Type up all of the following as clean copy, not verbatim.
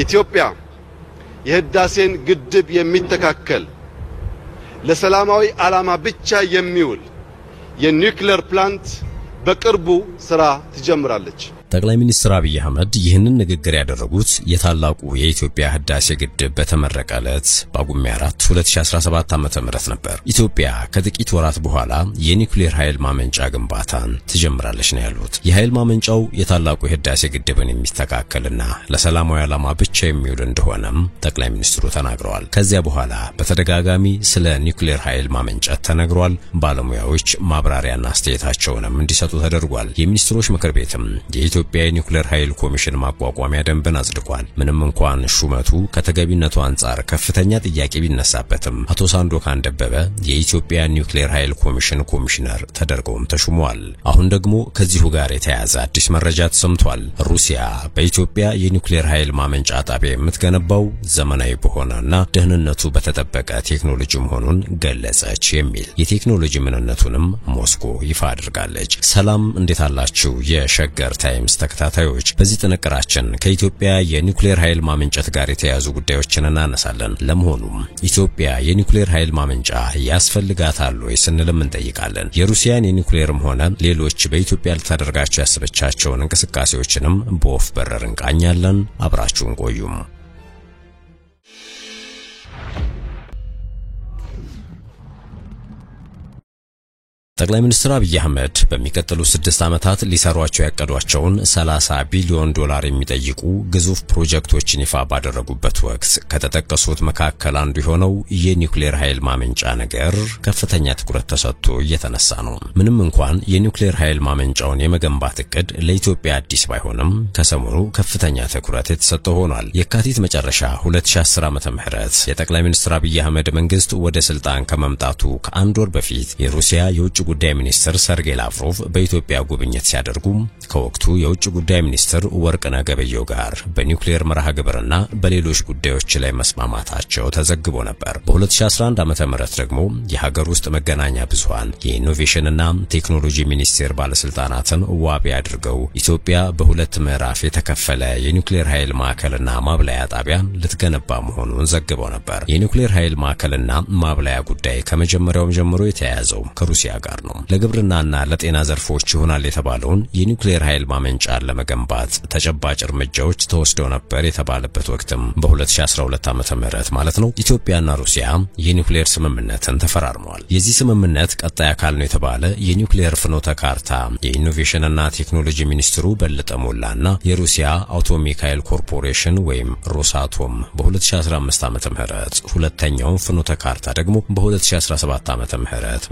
ኢትዮጵያ የህዳሴን ግድብ የሚተካከል ለሰላማዊ ዓላማ ብቻ የሚውል የኒውክሌር ፕላንት በቅርቡ ስራ ትጀምራለች። ጠቅላይ ሚኒስትር አብይ አህመድ ይህንን ንግግር ያደረጉት የታላቁ የኢትዮጵያ ህዳሴ ግድብ በተመረቀ ዕለት ጳጉሜ 4 2017 ዓ.ም ነበር። ኢትዮጵያ ከጥቂት ወራት በኋላ የኒውክሌር ኃይል ማመንጫ ግንባታን ትጀምራለች ነው ያሉት። የኃይል ማመንጫው የታላቁ የህዳሴ ግድብን የሚስተካከልና ለሰላማዊ ዓላማ ብቻ የሚውል እንደሆነም ጠቅላይ ሚኒስትሩ ተናግረዋል። ከዚያ በኋላ በተደጋጋሚ ስለ ኒውክሌር ኃይል ማመንጨት ተነግሯል። ባለሙያዎች ማብራሪያና አስተያየታቸውንም እንዲሰጡ ተደርጓል። የሚኒስትሮች ምክር ቤትም የኢትዮጵያ የኒውክሌር ኃይል ኮሚሽን ማቋቋሚያ ደንብን አጽድቋል። ምንም እንኳን ሹመቱ ከተገቢነቱ አንጻር ከፍተኛ ጥያቄ ቢነሳበትም አቶ ሳንዶካን ደበበ የኢትዮጵያ ኒውክሌር ኃይል ኮሚሽን ኮሚሽነር ተደርገውም ተሹመዋል። አሁን ደግሞ ከዚሁ ጋር የተያያዘ አዲስ መረጃ ተሰምቷል። ሩሲያ በኢትዮጵያ የኒውክሌር ኃይል ማመንጫ ጣቢያ የምትገነባው ዘመናዊ በሆነና ደህንነቱ በተጠበቀ ቴክኖሎጂ መሆኑን ገለጸች የሚል የቴክኖሎጂ ምንነቱንም ሞስኮ ይፋ አድርጋለች። ሰላም እንዴት አላችሁ የሸገር ታይምስ ተከታታዮች? በዚህ ጥንቅራችን ከኢትዮጵያ የኒውክሌር ኃይል ማመንጨት ጋር የተያያዙ ጉዳዮችን እናነሳለን። ለመሆኑም ኢትዮጵያ የኒውክሌር ኃይል ማመንጫ ያስፈልጋታል ወይ ስንልም እንጠይቃለን። የሩሲያን የኒውክሌርም ሆነ ሌሎች በኢትዮጵያ ልታደርጋቸው ያስበቻቸውን እንቅስቃሴዎችንም በወፍ በረር እንቃኛለን። አብራችሁን ቆዩም። ጠቅላይ ሚኒስትር አብይ አህመድ በሚቀጥሉ 6 ዓመታት ሊሰሯቸው ያቀዷቸውን 30 ቢሊዮን ዶላር የሚጠይቁ ግዙፍ ፕሮጀክቶችን ይፋ ባደረጉበት ወቅት ከተጠቀሱት መካከል አንዱ የሆነው የኒውክሌር ኃይል ማመንጫ ነገር ከፍተኛ ትኩረት ተሰጥቶ እየተነሳ ነው። ምንም እንኳን የኒውክሌር ኃይል ማመንጫውን የመገንባት እቅድ ለኢትዮጵያ አዲስ ባይሆንም ከሰሞኑ ከፍተኛ ትኩረት የተሰጠው ሆኗል። የካቲት መጨረሻ 2010 ዓ.ም የጠቅላይ ሚኒስትር አብይ አህመድ መንግስት ወደ ስልጣን ከመምጣቱ ከአንድ ወር በፊት የሩሲያ የውጭ ጉዳይ ሚኒስትር ሰርጌይ ላቭሮቭ በኢትዮጵያ ጉብኝት ሲያደርጉ ከወቅቱ የውጭ ጉዳይ ሚኒስትር ወርቅነህ ገበየሁ ጋር በኒውክሌር መርሃ ግብርና በሌሎች ጉዳዮች ላይ መስማማታቸው ተዘግቦ ነበር። በ2011 ዓ.ም ደግሞ የሀገር ውስጥ መገናኛ ብዙሃን የኢኖቬሽንና ቴክኖሎጂ ሚኒስቴር ባለስልጣናትን ዋቢ አድርገው ኢትዮጵያ በሁለት ምዕራፍ የተከፈለ የኒውክሌር ኃይል ማዕከልና ማብላያ ጣቢያን ልትገነባ መሆኑን ዘግበው ነበር። የኒውክሌር ኃይል ማዕከልና ማብላያ ጉዳይ ከመጀመሪያው ጀምሮ የተያያዘው ከሩሲያ ጋር ነው። ለግብርናና ለጤና ዘርፎች ይሆናል የተባለውን የኒውክሌር ኃይል ማመንጫን ለመገንባት ተጨባጭ እርምጃዎች ተወስደው ነበር የተባለበት ወቅትም በ2012 ዓ.ም ማለት ነው ኢትዮጵያና ሩሲያ የኒውክሌር ስምምነትን ተፈራርመዋል። የዚህ ስምምነት ቀጣይ አካል ነው የተባለ የኒውክሌር ፍኖተ ካርታ የኢኖቬሽንና ቴክኖሎጂ ሚኒስትሩ በለጠ ሞላና የሩሲያ አቶሚክ ኃይል ኮርፖሬሽን ወይም ሮሳቶም በ2015 ዓ.ም ሁለተኛው ፍኖተ ካርታ ደግሞ በ2017 ዓ.ም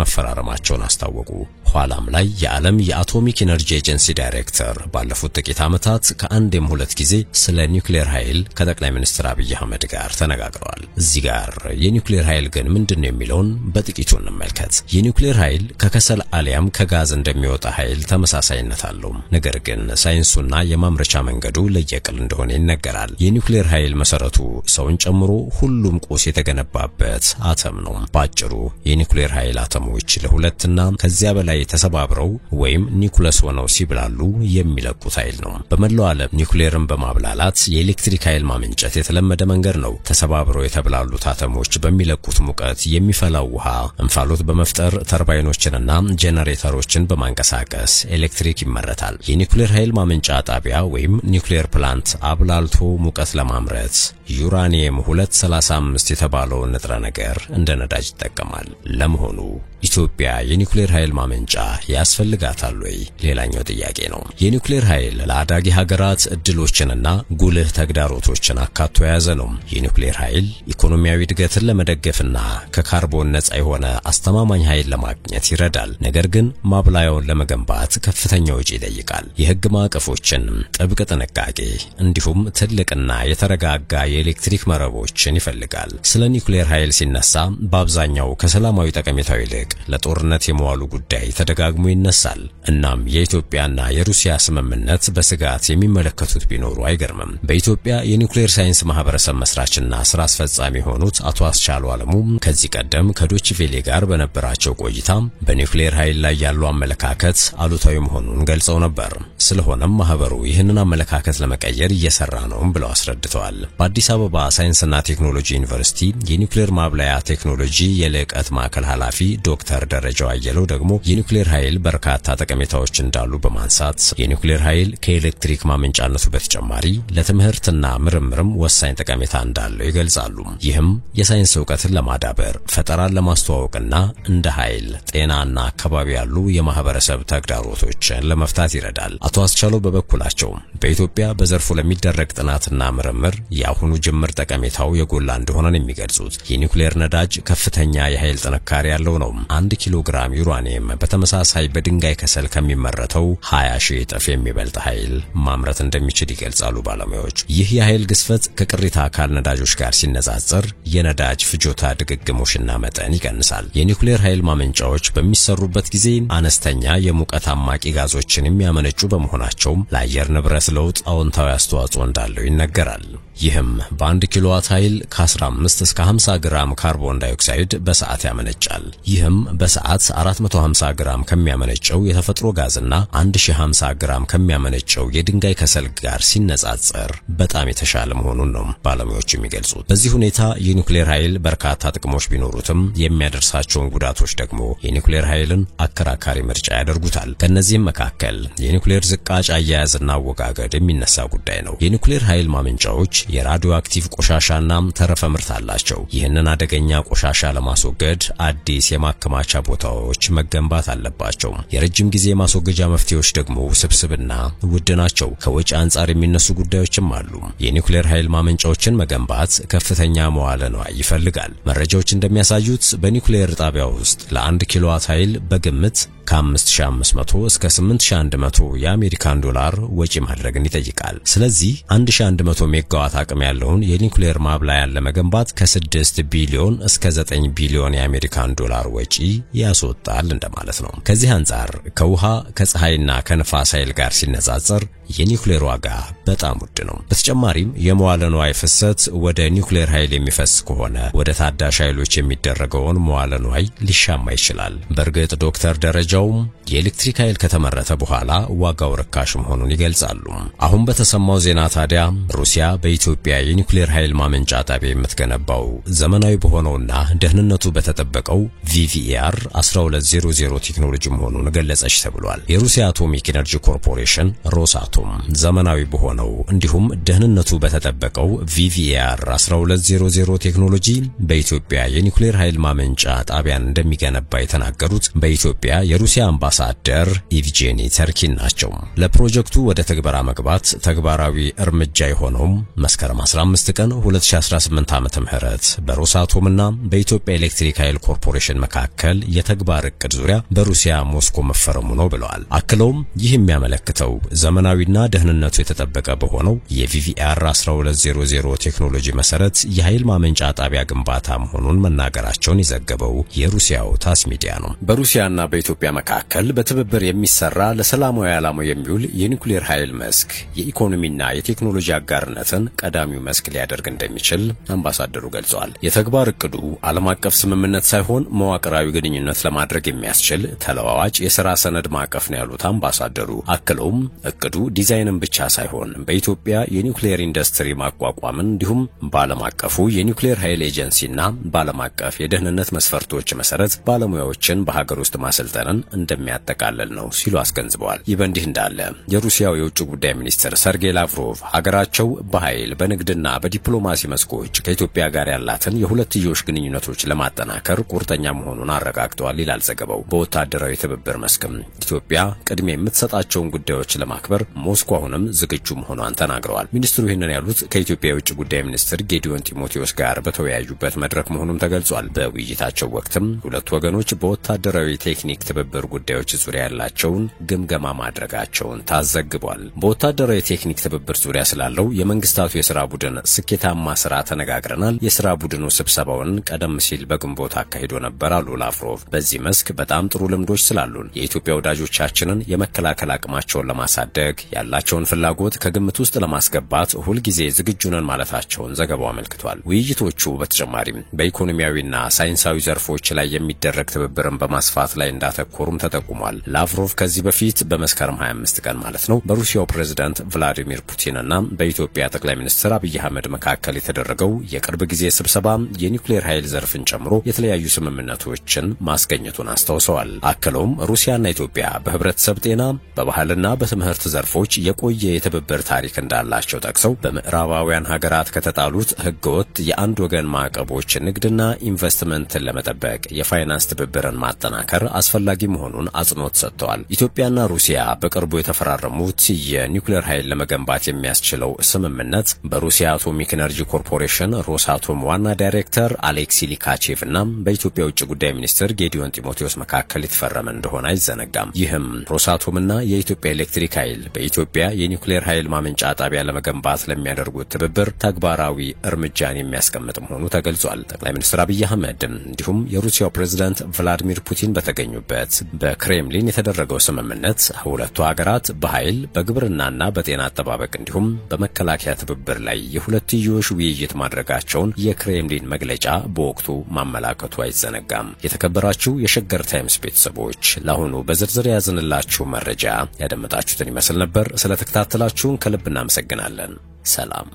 መፈራረማቸውን አስታወቁ። ኋላም ላይ የዓለም የአቶሚክ ኢነርጂ ኤጀንሲ ዳይሬክተር ባለፉት ጥቂት ዓመታት ከአንድም ሁለት ጊዜ ስለ ኒውክሌር ኃይል ከጠቅላይ ሚኒስትር አብይ አህመድ ጋር ተነጋግረዋል። እዚህ ጋር የኒውክሌር ኃይል ግን ምንድነው የሚለውን በጥቂቱ እንመልከት። የኒውክሌር ኃይል ከከሰል አሊያም ከጋዝ እንደሚወጣ ኃይል ተመሳሳይነት አለው። ነገር ግን ሳይንሱና የማምረቻ መንገዱ ለየቅል እንደሆነ ይነገራል። የኒውክሌር ኃይል መሰረቱ ሰውን ጨምሮ ሁሉም ቁስ የተገነባበት አተም ነው። ባጭሩ የኒውክሌር ኃይል አተሞች ለሁለትና ከዚያ በላይ ተሰባብረው ወይም ኒውክለስ ሆነው ሲብላሉ የሚለቁት ኃይል ነው። በመላው ዓለም ኒውክሌርን በማብላላት የኤሌክትሪክ ኃይል ማመንጨት የተለመደ መንገድ ነው። ተሰባብረው የተብላሉት አተሞች በሚለቁት ሙቀት የሚፈላው ውሃ እንፋሎት በመፍጠር ተርባይኖችንና ጄነሬተሮችን በማንቀሳቀስ ኤሌክትሪክ ይመረታል። የኒውክሌር ኃይል ማመንጫ ጣቢያ ወይም ኒውክሌር ፕላንት አብላልቶ ሙቀት ለማምረት ዩራኒየም 235 የተባለው ንጥረ ነገር እንደ ነዳጅ ይጠቀማል። ለመሆኑ ኢትዮጵያ የኒውክሌር ኃይል ማመንጫ ያስፈልጋታል ወይ? ሌላኛው ጥያቄ ነው። የኒውክሌር ኃይል ለአዳጊ ሀገራት እድሎችንና ጉልህ ተግዳሮቶችን አካቶ የያዘ ነው። የኒውክሌር ኃይል ኢኮኖሚያዊ እድገትን ለመደገፍና ከካርቦን ነፃ የሆነ አስተማማኝ ኃይል ለማግኘት ይረዳል። ነገር ግን ማብላያውን ለመገንባት ከፍተኛ ወጪ ይጠይቃል። የህግ ማዕቀፎችን፣ ጥብቅ ጥንቃቄ እንዲሁም ትልቅና የተረጋጋ የኤሌክትሪክ መረቦችን ይፈልጋል። ስለ ኒውክሌር ኃይል ሲነሳ በአብዛኛው ከሰላማዊ ጠቀሜታው ይልቅ ይልቅ ለጦርነት የመዋሉ ጉዳይ ተደጋግሞ ይነሳል። እናም የኢትዮጵያና የሩሲያ ስምምነት በስጋት የሚመለከቱት ቢኖሩ አይገርምም። በኢትዮጵያ የኒውክሌር ሳይንስ ማህበረሰብ መስራችና ስራ አስፈጻሚ የሆኑት አቶ አስቻሉ አለሙ ከዚህ ቀደም ከዶይቼ ቬለ ጋር በነበራቸው ቆይታ በኒውክሌር ኃይል ላይ ያለው አመለካከት አሉታዊ መሆኑን ገልጸው ነበር። ስለሆነም ማህበሩ ይህንን አመለካከት ለመቀየር እየሰራ ነው ብለው አስረድተዋል። በአዲስ አበባ ሳይንስና ቴክኖሎጂ ዩኒቨርሲቲ የኒውክሌር ማብላያ ቴክኖሎጂ የልዕቀት ማዕከል ኃላፊ ዶክተር ደረጃው አየለው ደግሞ የኒውክሌር ኃይል በርካታ ጠቀሜታዎች እንዳሉ በማንሳት የኒውክሌር ኃይል ከኤሌክትሪክ ማመንጫነቱ በተጨማሪ ለትምህርትና ምርምርም ወሳኝ ጠቀሜታ እንዳለው ይገልጻሉ። ይህም የሳይንስ ዕውቀትን ለማዳበር ፈጠራን ለማስተዋወቅና እንደ ኃይል፣ ጤናና አካባቢ ያሉ የማህበረሰብ ተግዳሮቶችን ለመፍታት ይረዳል። አቶ አስቻለው በበኩላቸው በኢትዮጵያ በዘርፉ ለሚደረግ ጥናትና ምርምር የአሁኑ ጅምር ጠቀሜታው የጎላ እንደሆነ ነው የሚገልጹት። የኒውክሌር ነዳጅ ከፍተኛ የኃይል ጥንካሬ ያለው ነው። 1 ኪሎ ግራም ዩራኒየም በተመሳሳይ በድንጋይ ከሰል ከሚመረተው 20,000 እጥፍ የሚበልጥ ኃይል ማምረት እንደሚችል ይገልጻሉ ባለሙያዎች። ይህ የኃይል ግዝፈት ከቅሪተ አካል ነዳጆች ጋር ሲነጻጸር የነዳጅ ፍጆታ ድግግሞሽና መጠን ይቀንሳል። የኒውክሌር ኃይል ማመንጫዎች በሚሰሩበት ጊዜ አነስተኛ የሙቀት አማቂ ጋዞችን የሚያመነጩ በመሆናቸው ለአየር ንብረት ለውጥ አዎንታዊ አስተዋጽኦ እንዳለው ይነገራል። ይህም በ1 ኪሎዋት ኃይል ከ15 እስከ 50 ግራም ካርቦን ዳይኦክሳይድ በሰዓት ያመነጫል። ይህም በሰዓት 450 ግራም ከሚያመነጨው የተፈጥሮ ጋዝና 1050 ግራም ከሚያመነጨው የድንጋይ ከሰል ጋር ሲነጻጸር በጣም የተሻለ መሆኑን ነው ባለሙያዎች የሚገልጹት። በዚህ ሁኔታ የኒውክሌር ኃይል በርካታ ጥቅሞች ቢኖሩትም የሚያደርሳቸውን ጉዳቶች ደግሞ የኒውክሌር ኃይልን አከራካሪ ምርጫ ያደርጉታል። ከነዚህም መካከል የኒውክሌር ዝቃጭ አያያዝና አወጋገድ የሚነሳ ጉዳይ ነው። የኒውክሌር ኃይል ማመንጫዎች የራዲዮ አክቲቭ ቆሻሻና ተረፈ ምርት አላቸው። ይህንን አደገኛ ቆሻሻ ለማስወገድ አዲስ የማከማቻ ቦታዎች መገንባት አለባቸው። የረጅም ጊዜ ማስወገጃ መፍትሄዎች ደግሞ ውስብስብና ውድ ናቸው። ከወጪ አንጻር የሚነሱ ጉዳዮችም አሉ። የኒውክሌር ኃይል ማመንጫዎችን መገንባት ከፍተኛ መዋለ ንዋይ ይፈልጋል። መረጃዎች እንደሚያሳዩት በኒውክሌር ጣቢያ ውስጥ ለ1 ኪሎዋት ኃይል በግምት ከ5500 እስከ 8100 የአሜሪካን ዶላር ወጪ ማድረግን ይጠይቃል። ስለዚህ 1100 ሜጋዋት አቅም ያለውን የኒውክሌር ማብላያን ለመገንባት ከ6 ቢሊዮን እስከ 9 ቢሊዮን የአሜሪካን ዶላር ወጪ ያስወጣል እንደማለት ነው። ከዚህ አንጻር ከውሃ ከፀሐይና ከነፋስ ኃይል ጋር ሲነጻጸር የኒውክሌር ዋጋ በጣም ውድ ነው። በተጨማሪም የመዋለ ንዋይ ፍሰት ወደ ኒውክሌር ኃይል የሚፈስ ከሆነ ወደ ታዳሽ ኃይሎች የሚደረገውን መዋለ ንዋይ ሊሻማ ይችላል። በእርግጥ ዶክተር ደረጃው የኤሌክትሪክ ኃይል ከተመረተ በኋላ ዋጋው ርካሽ መሆኑን ይገልጻሉ። አሁን በተሰማው ዜና ታዲያ ሩሲያ በኢትዮጵያ የኒውክሌር ኃይል ማመንጫ ጣቢያ የምትገነባው ዘመናዊ በሆነውና ደህንነቱ በተጠበቀው VVER 1200 ቴክኖሎጂ መሆኑን ገለጸች ተብሏል። የሩሲያ አቶሚክ ኢነርጂ ኮርፖሬሽን ሮሳቶም ዘመናዊ በሆነው እንዲሁም ደህንነቱ በተጠበቀው VVER 1200 ቴክኖሎጂ በኢትዮጵያ የኒውክሌር ኃይል ማመንጫ ጣቢያን እንደሚገነባ የተናገሩት በኢትዮጵያ የሩሲያ አምባሳደር ኢቭጄኒ ተርኪን ናቸው። ለፕሮጀክቱ ወደ ተግባራ መግባት ተግባራዊ እርምጃ የሆነው መስከረም 15 ቀን 2018 ዓመተ ምህረት በሮሳቶምና በኢትዮጵያ ኤሌክትሪክ ኃይል ኮርፖሬሽን መካከል የተግባር እቅድ ዙሪያ በሩሲያ ሞስኮ መፈረሙ ነው ብለዋል። አክለውም ይህ የሚያመለክተው ዘመናዊና ደህንነቱ የተጠበቀ በሆነው የVVER 1200 ቴክኖሎጂ መሰረት የኃይል ማመንጫ ጣቢያ ግንባታ መሆኑን መናገራቸውን የዘገበው የሩሲያው ታስ ሚዲያ ነው። በሩሲያና በኢትዮጵያ መካከል በትብብር የሚሰራ ለሰላማዊ ዓላማ የሚውል የኒውክሌር ኃይል መስክ የኢኮኖሚና የቴክኖሎጂ አጋርነትን ቀዳሚው መስክ ሊያደርግ እንደሚችል አምባሳደሩ ገልጸዋል። የተግባር እቅዱ ዓለም አቀፍ ስምምነት ሳይሆን መዋቅራዊ ግንኙነት ለማድረግ የሚያስችል ተለዋዋጭ የሥራ ሰነድ ማዕቀፍ ነው ያሉት አምባሳደሩ አክለውም እቅዱ ዲዛይንን ብቻ ሳይሆን በኢትዮጵያ የኒውክሌር ኢንዱስትሪ ማቋቋምን እንዲሁም በዓለም አቀፉ የኒውክሌር ኃይል ኤጀንሲና በዓለም አቀፍ የደህንነት መስፈርቶች መሰረት ባለሙያዎችን በሀገር ውስጥ ማሰልጠንን እንደሚያጠቃልል ነው ሲሉ አስገንዝበዋል። ይህ በእንዲህ እንዳለ የሩሲያው የውጭ ጉዳይ ሚኒስትር ሰርጌይ ላቭሮቭ ሀገራቸው በኃይል በንግድና በዲፕሎማሲ መስኮች ከኢትዮጵያ ጋር ያላትን የሁለትዮሽ ግንኙነቶች ለማጠናከር ቁርጠኛ መሆኑን አረጋግጠዋል ይላል ዘገባው። በወታደራዊ ትብብር መስክም ኢትዮጵያ ቅድሚያ የምትሰጣቸውን ጉዳዮች ለማክበር ሞስኮ አሁንም ዝግጁ መሆኗን ተናግረዋል። ሚኒስትሩ ይህንን ያሉት ከኢትዮጵያ የውጭ ጉዳይ ሚኒስትር ጌዲዮን ጢሞቴዎስ ጋር በተወያዩበት መድረክ መሆኑም ተገልጿል። በውይይታቸው ወቅትም ሁለቱ ወገኖች በወታደራዊ ቴክኒክ ትብብር ጉዳዮች ዙሪያ ያላቸውን ግምገማ ማድረጋቸውን ታዘግቧል። በወታደራዊ ቴክኒክ ትብብር ዙሪያ ስላለው የመንግስታቱ የሥራ ቡድን ስኬታማ ስራ ተነጋግረናል። የሥራ ቡድኑ ስብሰባውን ቀደም ሲል በግንቦት አካሂዶ ነበር አሉ ላቭሮቭ። በዚህ መስክ በጣም ጥሩ ልምዶች ስላሉን የኢትዮጵያ ወዳጆቻችንን የመከላከል አቅማቸውን ለማሳደግ ያላቸውን ፍላጎት ከግምት ውስጥ ለማስገባት ሁልጊዜ ዝግጁ ነን ማለታቸውን ዘገባው አመልክቷል። ውይይቶቹ በተጨማሪም በኢኮኖሚያዊና ሳይንሳዊ ዘርፎች ላይ የሚደረግ ትብብርን በማስፋት ላይ እንዳተኮሩም ተጠቁሟል። ላቭሮቭ ከዚህ በፊት በመስከረም 25 ቀን ማለት ነው በሩሲያው ፕሬዝዳንት ቭላዲሚር ፑቲንና በኢትዮጵያ ጠቅላይ ሚኒስትር አብይ አህመድ መካከል የተደረገው የቅርብ ጊዜ ስብሰባ የኒውክሌር ኃይል ዘርፍን ጨምሮ የተለያዩ ስምምነቶችን ማስገኘቱን አስታውሰዋል። አክለውም ሩሲያና ኢትዮጵያ በህብረተሰብ ጤና፣ በባህልና በትምህርት ዘርፎች የቆየ የትብብር ታሪክ እንዳላቸው ጠቅሰው በምዕራባውያን ሀገራት ከተጣሉት ህገወጥ የአንድ ወገን ማዕቀቦች ንግድና ኢንቨስትመንትን ለመጠበቅ የፋይናንስ ትብብርን ማጠናከር አስፈላጊ መሆኑን አጽንኦት ሰጥተዋል። ኢትዮጵያና ሩሲያ በቅርቡ የተፈራረሙት የኒውክሌር ኃይል ለመገንባት የሚያስችለው ስምምነት በሩሲያ አቶሚክ ኤነርጂ ኮርፖሬሽን ሮሳቶም ዋና ዳይሬክተር አሌክሲ ሊካቼቭና በኢትዮጵያ ውጭ ጉዳይ ሚኒስትር ጌዲዮን ጢሞቴዎስ መካከል የተፈረመ እንደሆነ አይዘነጋም። ይህም ሮሳቶምና የኢትዮጵያ ኤሌክትሪክ ኃይል በኢትዮጵያ የኒውክሌር ኃይል ማመንጫ ጣቢያ ለመገንባት ለሚያደርጉት ትብብር ተግባራዊ እርምጃን የሚያስቀምጥ መሆኑ ተገልጿል። ጠቅላይ ሚኒስትር አብይ አህመድ እንዲሁም የሩሲያው ፕሬዝዳንት ቭላዲሚር ፑቲን በተገኙበት በክሬምሊን የተደረገው ስምምነት ሁለቱ ሀገራት በኃይል በግብርናና በጤና አጠባበቅ እንዲሁም በመከላከያ ትብብር ላይ የሁለትዮሽ ውይይት ማድረጋቸውን የክሬምሊን መግለጫ በወቅቱ ማመላከቱ አይዘነጋም። የተከበራችሁ የሸገር ታይምስ ቤተሰቦች ለአሁኑ በዝርዝር ያዝንላችሁ መረጃ ያደመጣችሁትን ይመስል ነበር። ስለተከታተላችሁን ከልብ እናመሰግናለን። ሰላም።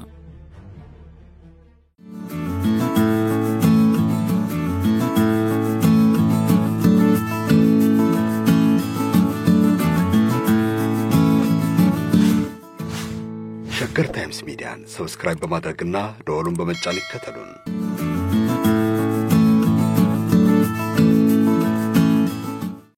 ሸገር ታይምስ ሚዲያን ሰብስክራይብ በማድረግና ደወሉን በመጫን ይከተሉን።